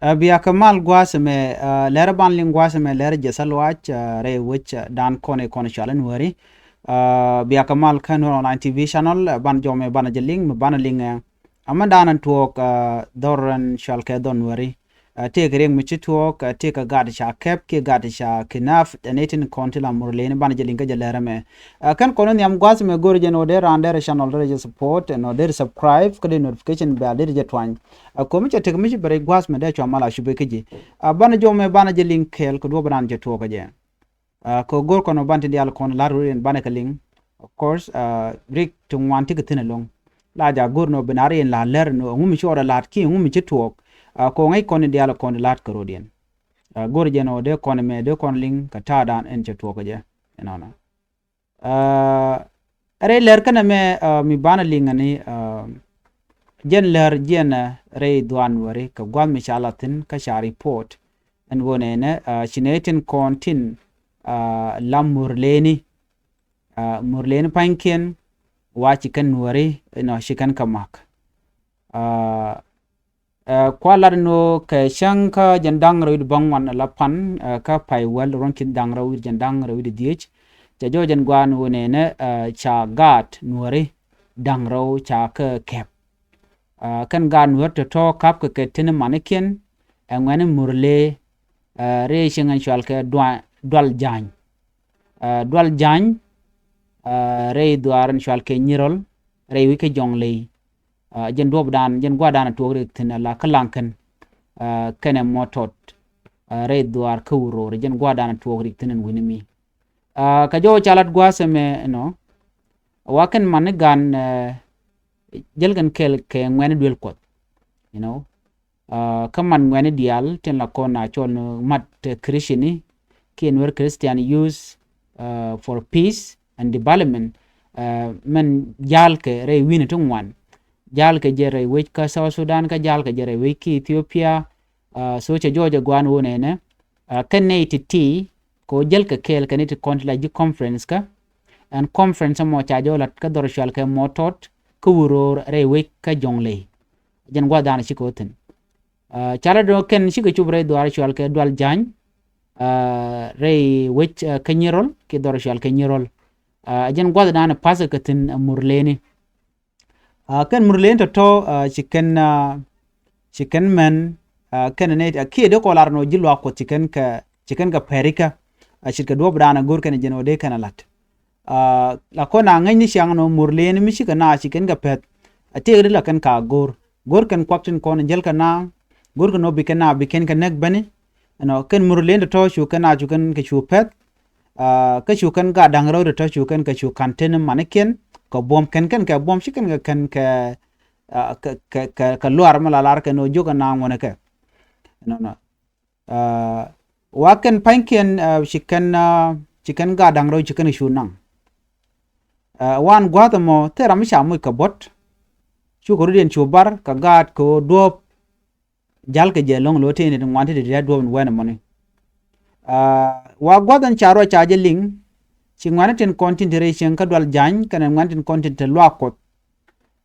Biya kamal gwaseme lera ban ling gwaseme lera jesal wach re which dan kone kone chalan wari biya kamal kan online TV channel ban jome ban jeling ban ling amma danan tuok doran shalke don wari take ring mi tuok take gad sha kep ke gad sha kinaf netin kontila murlene ban jeling ka jelera me kan kono nyam gwaseme gorje no der under channel re support no der subscribe kade notification bell der je twan komi cha tekmi bare gwas me da chama la shube keji bana jome bana je link kel ko do bana je to ko je ko gor kono bante dial kono la ruin bana ka link of course break to wanti ka tin long la ja gor no benari en la ler no ngumi chora lat ki ngumi che to ko ngai kono dial kono lat ko rodien gor je no de kono me de kono link ka ta dan en che to ko je enona are ler kana me mi bana link ni jen ler jen rei duan wari ka gwam michalatin ka sha report en wonene chinetin kontin lam murleni panken wa chikan wari no chikan kamak kwalar no ka shanka jandang rawid bangwan lapan ka paiwal ronkin dang rawid jandang rawid diech jajo jan gwan wonene cha gat nuari dang raw cha ka kep kan gan wet to kap ke tin maniken ngwane murle re shingan shwal ke dwal jany re duaran shwal ke nyirol re wi ke jongle jen dob dan jen gwa dan to re tin la kalanken kene motot re duar kawro re jen gwa dan to re tin winimi ka jo chalat gwa seme no waken man gan jelgan kel ke ngwane duel kot you know kaman ngwane dial ten la kona chon mat krishini ki Nuer Christian Youth for Peace and Development men jal ke re wini tungwan jal ke jere wich ka South Sudan ka jal ke jere wiki Ethiopia so che joja gwan wone ne kan ne ti ko jel ke kel ke ne ti kontla ji conference ka and conference mo cha jolat ka dor shal ke motot kuwuror re wik ka jongle jen gwa dana chikotin chala do ken chiko chubre do ar shwal ke dwal jany re wik kanyirol ke dor shwal kanyirol jen gwa dana pasa katin murleni ken murleni to chicken men ken ne ki de kolar no jilwa ko chicken ka perika chika do dana gur ken jeno de kanalat la kona ngani siang no murleni mi shika na chicken ga pet ategri la kan ka gor kan kwaptin kon jel kana gor kan no biken kan nek bani no kan murleni to shu kana chu kan ke chu pet ka chu kan ga dangro to chu kan ka chu kanten maniken ko bom kan ka bom shikan ga kan ka luar malalar ka no joga na ngone ka no waken panken chicken ga dangro chicken shu nang wan gwada mo tera mi shamu kabot chu ko rudien chu bar ka gat ko dop jal ke jelong lo tene ngwante de do wen money wa gwadan charo chaje ling chi ngwane ten content ration ka dwal jany kan ngwane ten content luak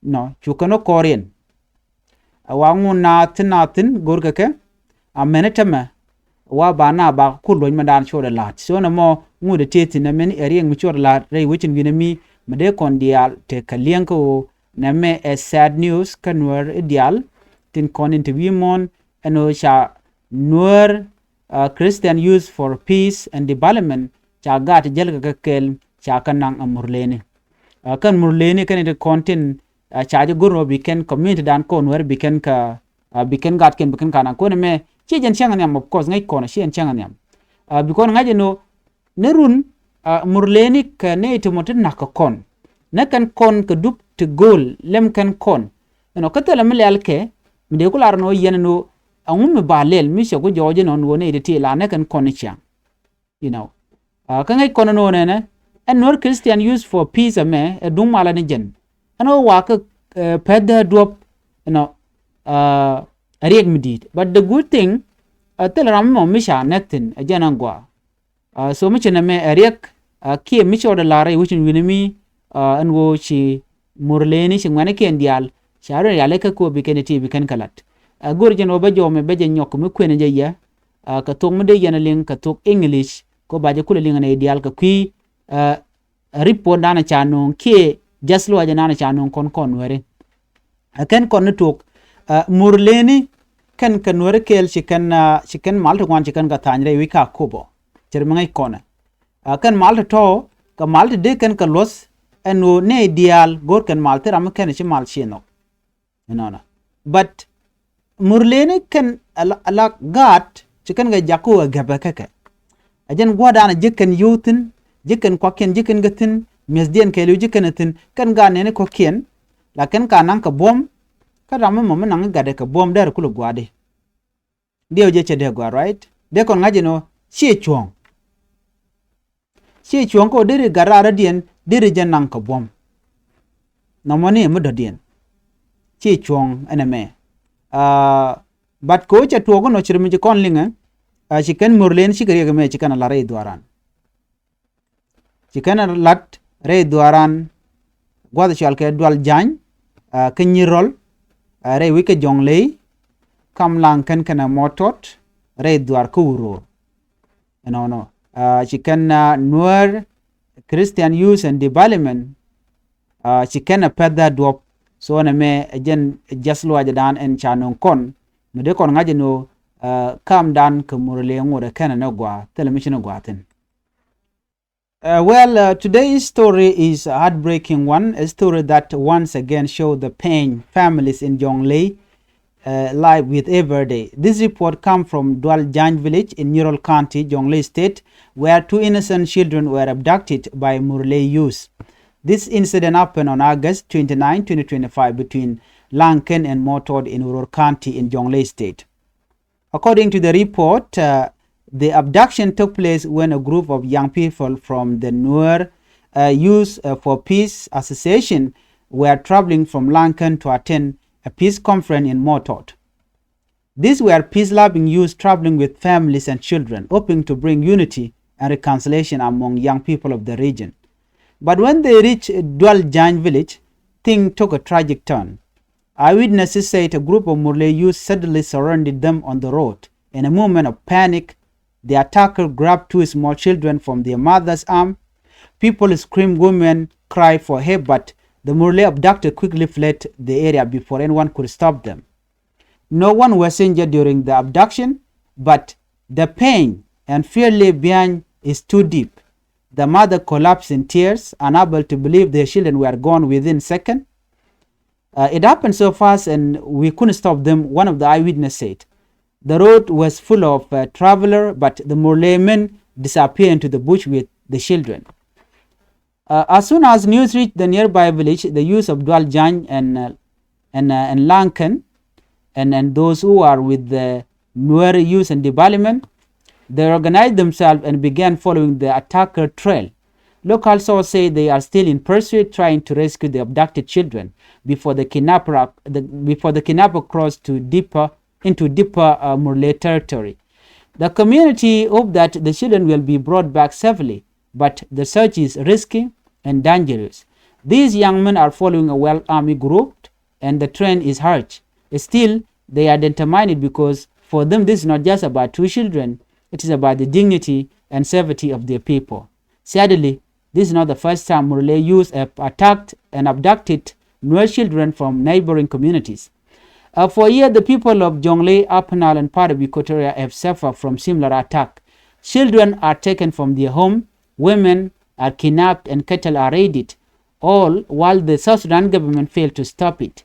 no chu kono korean wa nguna tin gor ke amenetama wa bana ba kullo mandan chore lat so na mo ngude teti na men erieng mi chore lat re wichin winami made kondial te kalienko na me sad news kanwer ideal tin kon interview mon eno sha Nuer Christian Youth for Peace and Development cha gat jelga kel cha kanang murleni kan murleni kan de content cha je gurno biken community dan ko Nuer biken ka biken gat ken biken kana ko me chi jen changan yam of course ngai kona chi jen changan yam bikon ngaje no nerun murleni ka ne itomotin nakakon nakan kon ka dup te gol lem kan kon no katala mele ke mide kular no yen no angum me balel mi se ko joje non woni de ti la nakan kon chiang you know kan ngai kon no ne en Nuer Christian Youth for Peace me dung mala ni jen ano wa ka peda drop you know ariek midit but the good thing tel ram mo mi sha netin ajanangwa so mi chena me ariek ki mi choda lare wuchin winimi an wo chi murleni chi ngane ken dial sharo yale ka ko biken ti biken kalat Gurjen obajo me beje nyok me kwene je ya ka tok me de yana ling ka tok English ko baje kule ling na ideal ka kui report dana chano ke jaslo aja nana chano kon were ken kon tok murleni ken were kel chicken malta kwan chicken ka tanyre wi ka kobo chermangai kona ken malta to ka malta de ken ka los eno ne ideal gor ken malta ram ken chi mal chino no but murleni ken ala gat chicken ga jako gaba kaka ajen gwada jiken yuuthin jiken kwaken jiken gatin mesdien kelu jikenatin kan ga ne ko kien la ken kanan ka bom ka ram mo nang gade ka bom der kulu gwade dio je chede gwa right de kon ngaje no chi chuong ko diri garara dien diri jen nang ka bom no moni mo dodien chi chuong eneme but ko cha tuogo no chirmi je kon linga chicken murlen shikari ga me chicken la rei duaran chicken lat rei duaran gwada chal ke dual jan kenyirol rei wike jonglei kam lang kan kana motot rei duar kuro no chicken Nuer Christian Youth and Development chicken pedda dop so na me jen jaslo ajadan en chanon kon me de kon ngaje no kam dan ke murle ngore kana no gwa television gwaten. Today's story is a heartbreaking one, a story that once again showed the pain families in Jonglei live with every day. This report comes from Dual Janj village in Nuer County, Jonglei State, where 2 innocent children were abducted by Murlëë youth. This incident happened on August 29, 2025 between Lanken and Motod in Nuer County in Jonglei State. According to the report, the abduction took place when a group of young people from the Nuer Youth for Peace Association were traveling from Lankan to attend a peace conference in Motod. These were peace-loving youth traveling with families and children, hoping to bring unity and reconciliation among young people of the region. But when they reached Dual Janj village, things took a tragic turn. Eyewitnesses said a group of Murlëë youth suddenly surrounded them on the road. In a moment of panic, the attacker grabbed 2 small children from their mother's arm. People screamed, women cried for help, but the Murlëë abductor quickly fled the area before anyone could stop them. No one was injured during the abduction, but the pain and fear left behind is too deep. The mother collapsed in tears, unable to believe their children were gone within seconds. It happened so fast and we couldn't stop them, one of the eyewitnesses said. The road was full of travelers, but the Murlëë men disappeared into the bush with the children. As soon as news reached the nearby village, the youth of Dual Janj and Lankan and those who are with the Nuer Youth and Development, they organized themselves and began following the attacker trail. Local sources say they are still in pursuit, trying to rescue the abducted children before the kidnapper crossed into deeper Murlëë territory. The community hope that the children will be brought back safely, but the search is risky and dangerous. These young men are following a well-armed group, and the trend is harsh. Still, they are determined because for them this is not just about 2 children, it is about the dignity and safety of their people. Sadly, this is not the first time Murlëë youth have attacked and abducted Nuer children from neighboring communities. For years, the people of Jonglei, Upper Nile, and part of Equatoria have suffered from similar attack. Children are taken from their home, women are kidnapped, and cattle are raided, all while the South Sudan government failed to stop it.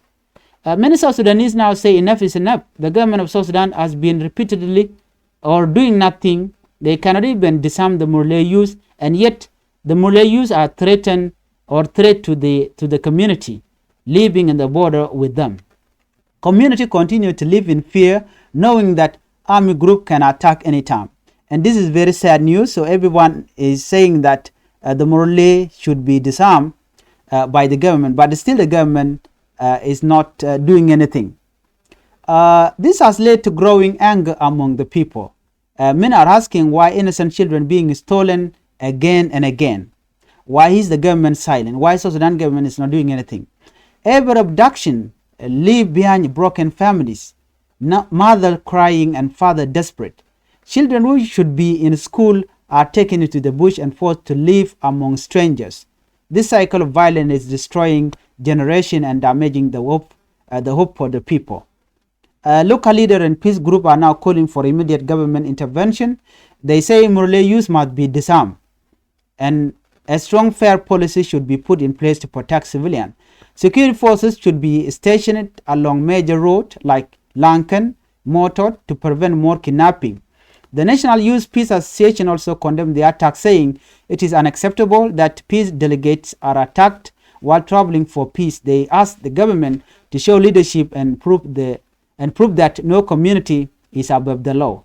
Many South Sudanese now say enough is enough. The government of South Sudan has been repeatedly or doing nothing. They cannot even disarm the Murlëë youth, and yet the Murlëë youth are threatened or threat to the community living in the border with them. Community continue to live in fear, knowing that army group can attack anytime. And this is very sad news. So everyone is saying that the Murlëë should be disarmed by the government, but still the government is not doing anything. This has led to growing anger among the people. Many are asking why innocent children being stolen again and again. Why is the government silent? Why South Sudan government is not doing anything? Every abduction leave behind broken families, mother crying and father desperate. Children who should be in school are taken into the bush and forced to live among strangers. This cycle of violence is destroying generation and damaging the hope for the people. Local leader and peace group are now calling for immediate government intervention. They say murlëë youth must be disarmed, and a strong fair policy should be put in place to protect civilians. Security forces should be stationed along major roads like Lankan, Motot to prevent more kidnapping. The National Youth Peace Association also condemned the attack, saying it is unacceptable that peace delegates are attacked while traveling for peace. They asked the government to show leadership and prove that no community is above the law.